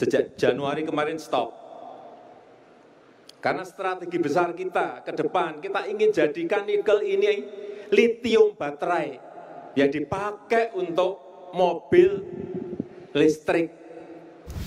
sejak Januari kemarin stop. Karena strategi besar kita ke depan, kita ingin jadikan nikel ini litium baterai yang dipakai untuk mobil listrik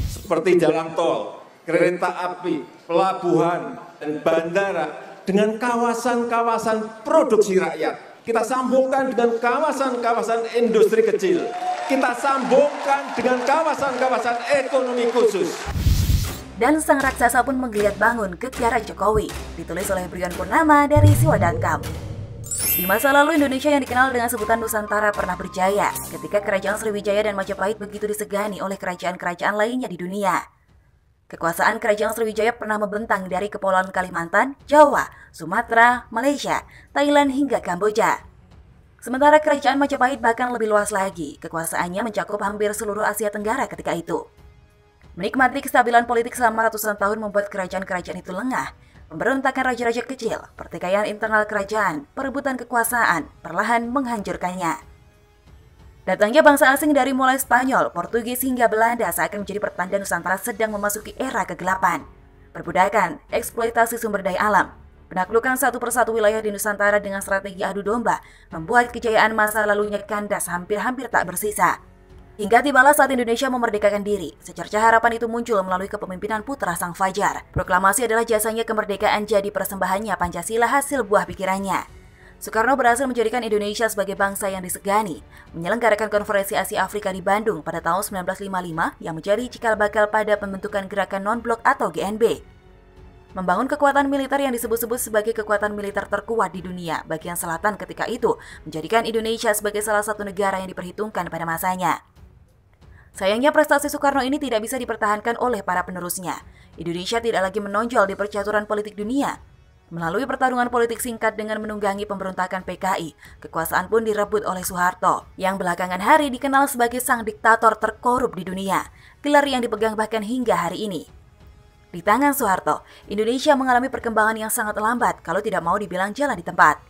seperti jalan tol, kereta api, pelabuhan, dan bandara dengan kawasan-kawasan produksi rakyat. Kita sambungkan dengan kawasan-kawasan industri kecil. Kita sambungkan dengan kawasan-kawasan ekonomi khusus. Dan sang raksasa pun menggeliat bangun ke kiara Jokowi, ditulis oleh Brian Purnama dari Siwa.com. Di masa lalu Indonesia yang dikenal dengan sebutan Nusantara pernah berjaya ketika Kerajaan Sriwijaya dan Majapahit begitu disegani oleh kerajaan-kerajaan lainnya di dunia. Kekuasaan Kerajaan Sriwijaya pernah membentang dari Kepulauan Kalimantan, Jawa, Sumatera, Malaysia, Thailand hingga Kamboja. Sementara Kerajaan Majapahit bahkan lebih luas lagi, kekuasaannya mencakup hampir seluruh Asia Tenggara ketika itu. Menikmati kestabilan politik selama ratusan tahun membuat kerajaan-kerajaan itu lengah. Pemberontakan raja-raja kecil, pertikaian internal kerajaan, perebutan kekuasaan, perlahan menghancurkannya. Datangnya bangsa asing dari mulai Spanyol, Portugis hingga Belanda seakan menjadi pertanda Nusantara sedang memasuki era kegelapan. Perbudakan, eksploitasi sumber daya alam, penaklukan satu persatu wilayah di Nusantara dengan strategi adu domba, membuat kejayaan masa lalunya kandas hampir-hampir tak bersisa. Hingga tibalah saat Indonesia memerdekakan diri, secerca harapan itu muncul melalui kepemimpinan putra Sang Fajar. Proklamasi adalah jasanya kemerdekaan jadi persembahannya Pancasila hasil buah pikirannya. Soekarno berhasil menjadikan Indonesia sebagai bangsa yang disegani, menyelenggarakan konferensi Asia Afrika di Bandung pada tahun 1955 yang menjadi cikal bakal pada pembentukan gerakan non-blok atau GNB. Membangun kekuatan militer yang disebut-sebut sebagai kekuatan militer terkuat di dunia bagian selatan ketika itu, menjadikan Indonesia sebagai salah satu negara yang diperhitungkan pada masanya. Sayangnya prestasi Soekarno ini tidak bisa dipertahankan oleh para penerusnya. Indonesia tidak lagi menonjol di percaturan politik dunia. Melalui pertarungan politik singkat dengan menunggangi pemberontakan PKI, kekuasaan pun direbut oleh Soeharto, yang belakangan hari dikenal sebagai sang diktator terkorup di dunia, gelar yang dipegang bahkan hingga hari ini. Di tangan Soeharto, Indonesia mengalami perkembangan yang sangat lambat kalau tidak mau dibilang jalan di tempat.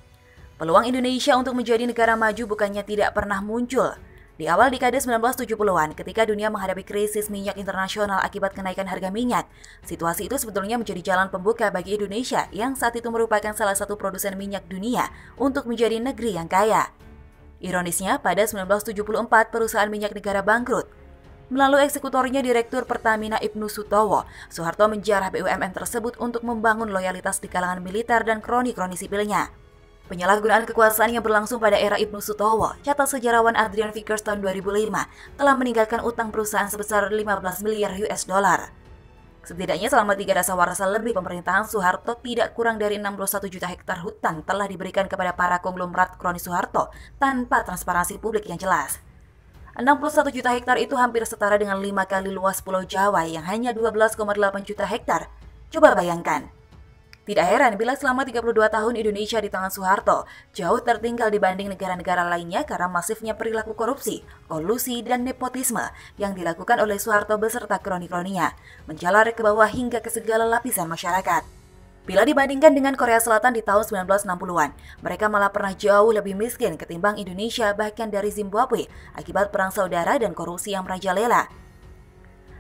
Peluang Indonesia untuk menjadi negara maju bukannya tidak pernah muncul. Di awal dekade 1970-an, ketika dunia menghadapi krisis minyak internasional akibat kenaikan harga minyak, situasi itu sebetulnya menjadi jalan pembuka bagi Indonesia yang saat itu merupakan salah satu produsen minyak dunia untuk menjadi negeri yang kaya. Ironisnya, pada 1974 perusahaan minyak negara bangkrut. Melalui eksekutornya Direktur Pertamina Ibnu Sutowo, Soeharto menjarah BUMN tersebut untuk membangun loyalitas di kalangan militer dan kroni-kroni sipilnya. Penyalahgunaan kekuasaan yang berlangsung pada era Ibnu Sutowo, catat sejarawan Adrian Vickers tahun 2005, telah meninggalkan utang perusahaan sebesar 15 miliar US dollar. Setidaknya selama 3 dasawarsa lebih pemerintahan Soeharto, tidak kurang dari 61 juta hektar hutan telah diberikan kepada para konglomerat kroni Soeharto tanpa transparansi publik yang jelas. 61 juta hektar itu hampir setara dengan 5 kali luas Pulau Jawa yang hanya 12,8 juta hektar. Coba bayangkan. Tidak heran bila selama 32 tahun Indonesia di tangan Soeharto jauh tertinggal dibanding negara-negara lainnya karena masifnya perilaku korupsi, kolusi, dan nepotisme yang dilakukan oleh Soeharto beserta kroni-kroninya, menjalar ke bawah hingga ke segala lapisan masyarakat. Bila dibandingkan dengan Korea Selatan di tahun 1960-an, mereka malah pernah jauh lebih miskin ketimbang Indonesia bahkan dari Zimbabwe akibat perang saudara dan korupsi yang merajalela.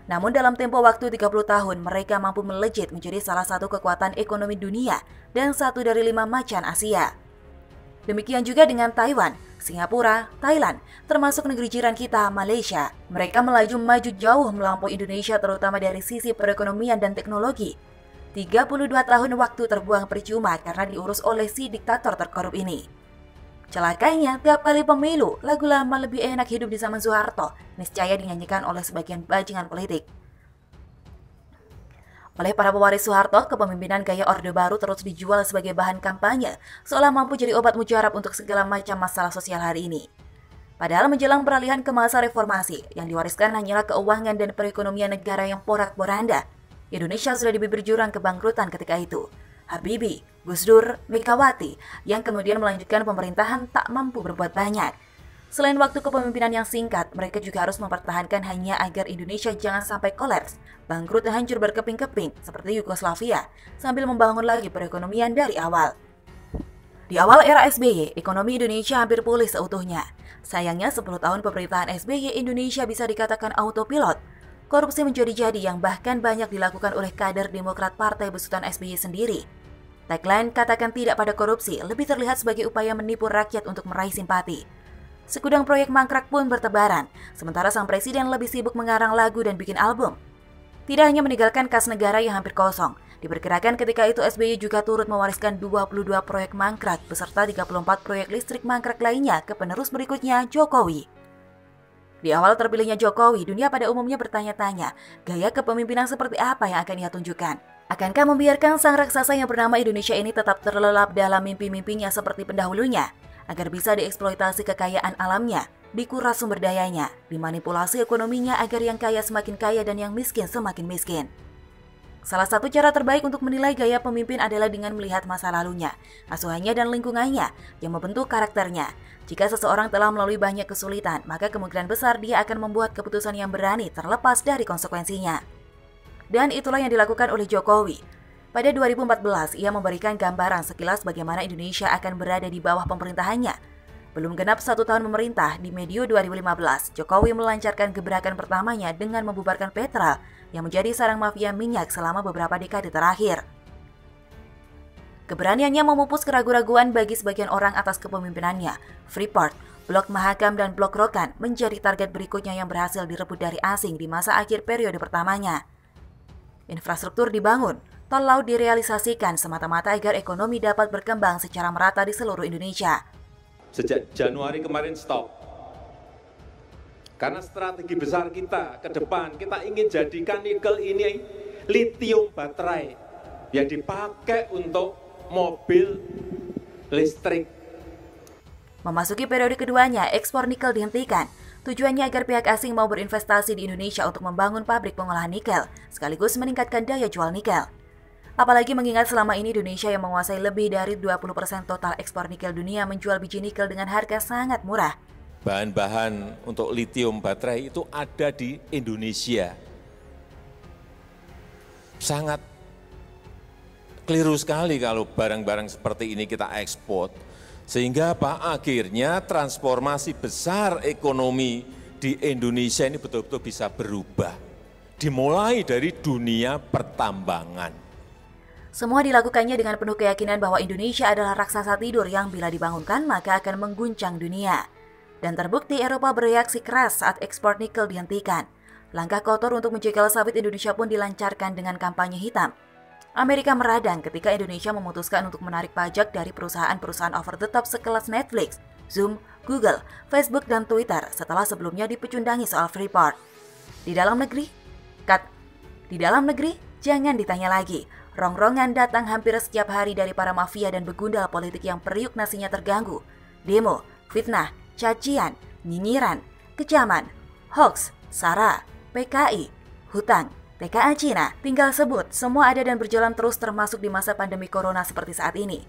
Namun dalam tempo waktu 30 tahun, mereka mampu melejit menjadi salah satu kekuatan ekonomi dunia dan satu dari 5 macan Asia. Demikian juga dengan Taiwan, Singapura, Thailand, termasuk negeri jiran kita, Malaysia. Mereka melaju maju jauh melampaui Indonesia terutama dari sisi perekonomian dan teknologi. 32 tahun waktu terbuang percuma karena diurus oleh si diktator terkorup ini. Celakanya, tiap kali pemilu, lagu lama lebih enak hidup di zaman Soeharto, niscaya dinyanyikan oleh sebagian bajingan politik. Oleh para pewaris Soeharto, kepemimpinan gaya Orde Baru terus dijual sebagai bahan kampanye, seolah mampu jadi obat mujarab untuk segala macam masalah sosial hari ini. Padahal menjelang peralihan ke masa reformasi, yang diwariskan hanyalah keuangan dan perekonomian negara yang porak-poranda. Indonesia sudah di bibir jurang kebangkrutan ketika itu. Habibie, Gus Dur, Megawati, yang kemudian melanjutkan pemerintahan tak mampu berbuat banyak. Selain waktu kepemimpinan yang singkat, mereka juga harus mempertahankan hanya agar Indonesia jangan sampai kolaps, bangkrut dan hancur berkeping-keping seperti Yugoslavia, sambil membangun lagi perekonomian dari awal. Di awal era SBY, ekonomi Indonesia hampir pulih seutuhnya. Sayangnya 10 tahun pemerintahan SBY, Indonesia bisa dikatakan autopilot. korupsi menjadi-jadi yang bahkan banyak dilakukan oleh kader Demokrat Partai Besutan SBY sendiri. Tagline "Katakan Tidak Pada Korupsi" lebih terlihat sebagai upaya menipu rakyat untuk meraih simpati. Segudang proyek mangkrak pun bertebaran, sementara sang presiden lebih sibuk mengarang lagu dan bikin album. Tidak hanya meninggalkan kas negara yang hampir kosong, diperkirakan ketika itu SBY juga turut mewariskan 22 proyek mangkrak beserta 34 proyek listrik mangkrak lainnya ke penerus berikutnya, Jokowi. Di awal terpilihnya Jokowi, dunia pada umumnya bertanya-tanya, gaya kepemimpinan seperti apa yang akan ia tunjukkan? Akankah membiarkan sang raksasa yang bernama Indonesia ini tetap terlelap dalam mimpi-mimpinya seperti pendahulunya, agar bisa dieksploitasi kekayaan alamnya, dikuras sumber dayanya, dimanipulasi ekonominya agar yang kaya semakin kaya dan yang miskin semakin miskin? Salah satu cara terbaik untuk menilai gaya pemimpin adalah dengan melihat masa lalunya, asuhannya dan lingkungannya yang membentuk karakternya. Jika seseorang telah melalui banyak kesulitan, maka kemungkinan besar dia akan membuat keputusan yang berani terlepas dari konsekuensinya. Dan itulah yang dilakukan oleh Jokowi. Pada 2014, ia memberikan gambaran sekilas bagaimana Indonesia akan berada di bawah pemerintahannya. Belum genap 1 tahun memerintah, di medio 2015, Jokowi melancarkan gebrakan pertamanya dengan membubarkan Petra yang menjadi sarang mafia minyak selama beberapa dekade terakhir. Keberaniannya memupus keraguan-raguan bagi sebagian orang atas kepemimpinannya. Freeport, Blok Mahakam, dan Blok Rokan menjadi target berikutnya yang berhasil direbut dari asing di masa akhir periode pertamanya. Infrastruktur dibangun, tol laut direalisasikan semata-mata agar ekonomi dapat berkembang secara merata di seluruh Indonesia. Sejak Januari kemarin stop. Karena strategi besar kita ke depan, kita ingin jadikan nikel ini litium baterai yang dipakai untuk mobil listrik. Memasuki periode keduanya, ekspor nikel dihentikan. Tujuannya agar pihak asing mau berinvestasi di Indonesia untuk membangun pabrik pengolahan nikel, sekaligus meningkatkan daya jual nikel. Apalagi mengingat selama ini Indonesia yang menguasai lebih dari 20% total ekspor nikel dunia menjual biji nikel dengan harga sangat murah. Bahan-bahan untuk litium baterai itu ada di Indonesia. Sangat keliru sekali kalau barang-barang seperti ini kita ekspor. Sehingga apa? Akhirnya transformasi besar ekonomi di Indonesia ini betul-betul bisa berubah. Dimulai dari dunia pertambangan. Semua dilakukannya dengan penuh keyakinan bahwa Indonesia adalah raksasa tidur yang bila dibangunkan maka akan mengguncang dunia. Dan terbukti Eropa bereaksi keras saat ekspor nikel dihentikan. Langkah kotor untuk menjegal sawit Indonesia pun dilancarkan dengan kampanye hitam. Amerika meradang ketika Indonesia memutuskan untuk menarik pajak dari perusahaan-perusahaan over the top sekelas Netflix, Zoom, Google, Facebook, dan Twitter setelah sebelumnya dipecundangi soal Freeport. Di dalam negeri, jangan ditanya lagi. Rongrongan datang hampir setiap hari dari para mafia dan begundal politik yang periuk nasinya terganggu. Demo, fitnah, cacian, nyinyiran, kecaman, hoax, SARA, PKI, hutang, TKA Cina, tinggal sebut, semua ada dan berjalan terus termasuk di masa pandemi corona seperti saat ini.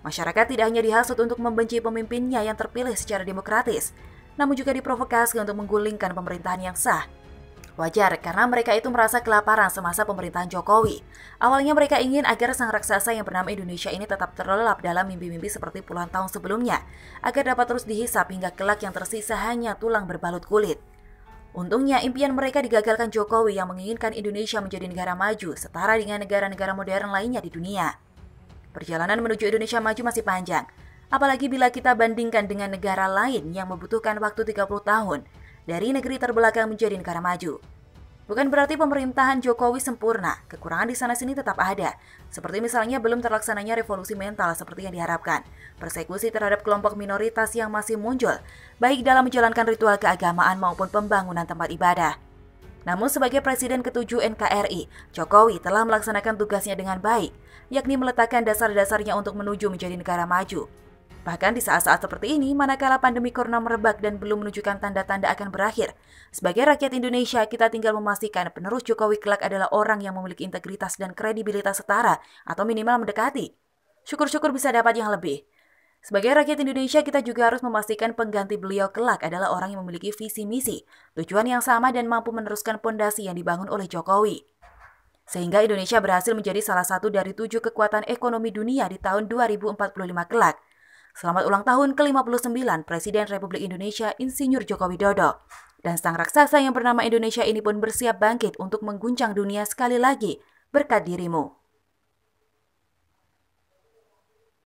Masyarakat tidak hanya dihasut untuk membenci pemimpinnya yang terpilih secara demokratis, namun juga diprovokasi untuk menggulingkan pemerintahan yang sah. Wajar karena mereka itu merasa kelaparan semasa pemerintahan Jokowi. Awalnya mereka ingin agar sang raksasa yang bernama Indonesia ini tetap terlelap dalam mimpi-mimpi seperti puluhan tahun sebelumnya, agar dapat terus dihisap hingga kelak yang tersisa hanya tulang berbalut kulit. Untungnya impian mereka digagalkan Jokowi yang menginginkan Indonesia menjadi negara maju setara dengan negara-negara modern lainnya di dunia. Perjalanan menuju Indonesia maju masih panjang, apalagi bila kita bandingkan dengan negara lain yang membutuhkan waktu 30 tahun dari negeri terbelakang menjadi negara maju. Bukan berarti pemerintahan Jokowi sempurna, kekurangan di sana-sini tetap ada. Seperti misalnya belum terlaksananya revolusi mental seperti yang diharapkan, persekusi terhadap kelompok minoritas yang masih muncul, baik dalam menjalankan ritual keagamaan maupun pembangunan tempat ibadah. Namun sebagai Presiden ke-7 NKRI, Jokowi telah melaksanakan tugasnya dengan baik, yakni meletakkan dasar-dasarnya untuk menuju menjadi negara maju. Bahkan di saat-saat seperti ini, manakala pandemi corona merebak dan belum menunjukkan tanda-tanda akan berakhir, sebagai rakyat Indonesia, kita tinggal memastikan penerus Jokowi kelak adalah orang yang memiliki integritas dan kredibilitas setara atau minimal mendekati. Syukur-syukur bisa dapat yang lebih. Sebagai rakyat Indonesia, kita juga harus memastikan pengganti beliau kelak adalah orang yang memiliki visi misi, tujuan yang sama dan mampu meneruskan pondasi yang dibangun oleh Jokowi. Sehingga Indonesia berhasil menjadi salah satu dari 7 kekuatan ekonomi dunia di tahun 2045 kelak. Selamat ulang tahun ke-59 Presiden Republik Indonesia Insinyur Joko Widodo. Dan sang raksasa yang bernama Indonesia ini pun bersiap bangkit untuk mengguncang dunia sekali lagi berkat dirimu.